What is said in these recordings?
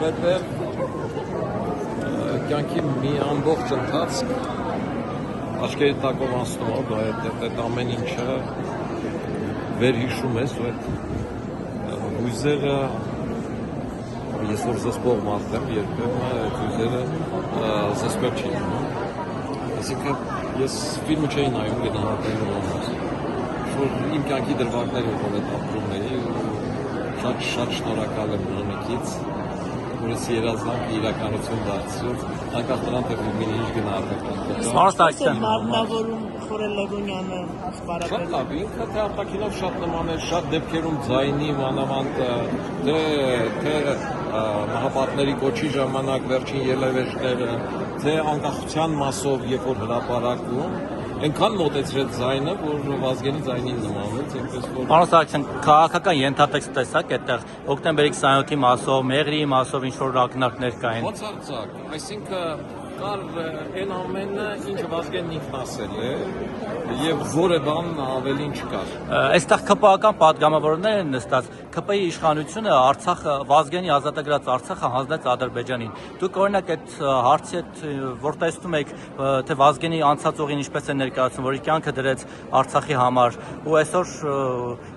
որովհետև կյանքի մի ամբողջ ընթացք աչքերի տակով անցնում է, այդ ամեն ինչը վերհիշում ես, ու այդ հույզերը, ես որ զսպող մարդ եմ, երբեմն այդ հույզերը զսպել չի լինում։ Այսինքն ես ֆիլմը չէի նայում գնահատելու համար, որ իմ կյանքի դրվագները որ այդ ապրում էի, շատ շնորհակալ եմ Նոնիկից, որ ես երազանք իրականություն դարձրեց, անկախ նրան թե ֆիլմին ինչ գնահատական։ Սպասարկության մարմնավորում Խորել Լևոնյանը ասպարակել։ Շատ լավ, ինքը թե արտաքինով շատ նման է, շատ դեպքերում ձայնի մանավանդ թե մահապատների կոչի ժամանակ վերջին ելևէջները, թե անկախության մասով, երբ որ հրապարակում, այնքան մոտեցրեց ձայնը, որ Վազգենի ձայնին նմանվեց, այնպես որ Պարոն Սարգսյան, քաղաքական ենթատեքստ տեսակ այդտեղ հոկտեմբերի 27-ի մասով, Մեղրիի մասով ինչ որ ակնարկներ կային։ Ո՞նց արցակ, այսինքն կար այն ամենը, ինչ Վազգենն ինքն ասել է, եւ որը բան ավելին չկար։ Այստեղ ԿՊԱ-ական պատգամավորներ են նստած։ ԿՊ-ի իշխանությունը Արցախը, Վազգենի ազատագրած Արցախը հանձնեց Ադրբեջանին։ Դուք օրինակ այդ հարցի հետ որ տեսնում եք, թե Վազգենի անցած ուղին ինչպես է ներկայացնում, որ իր կյանքը դրեց Արցախի համար, ու այսօր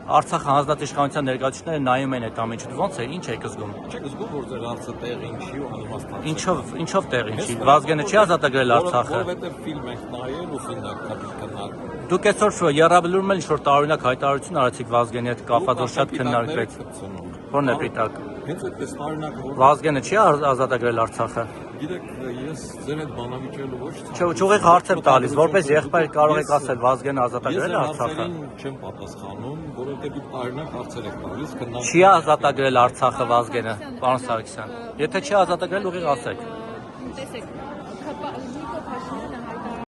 Արցախը հանձնած իշխանության ներկայացուցիչները նայում են այդ ամեն ինչը։ Ո՞նց է, ինչ եք զգում։ Չեք զգում, որ ձեր հարցը տեղի ինչի ու անիմաստ։ Ինչով տեղի ինչի։ Վազգենը չի ազատագրել Արցախը։ Որովհետեւ ֆիլմ ենք նայել ու քննարկել։ Դուք այսօր եռաբլուրում էլ ինչ-որ տարօրինակ հայտարարություն արեցիք Վազգենի հետ կապված, որ շատ քննարկվեց։ Ո՞րն է պիտակ։ Հենց այդպես տարօրինակ Վազգենը չի ազատագրել Արցախը։ Գիտեք, ես ձեր հետ բանավիճելու ոչ Չուղիղ հարց եմ տալիս, որպես եղբայր կարող եք ասել Վազգենը ազատագրել Արցախը։ Չեմ պատասխանում, որովհետև տարօրինակ հարցեր եք տալիս, Չի ազատագրել Արցախը Վազգենը, պարոն Սարգսյան։ Եթե չի ազատագրել, ուղիղ ասեք։ Տեսեք, Նիկոլ Փաշինյանը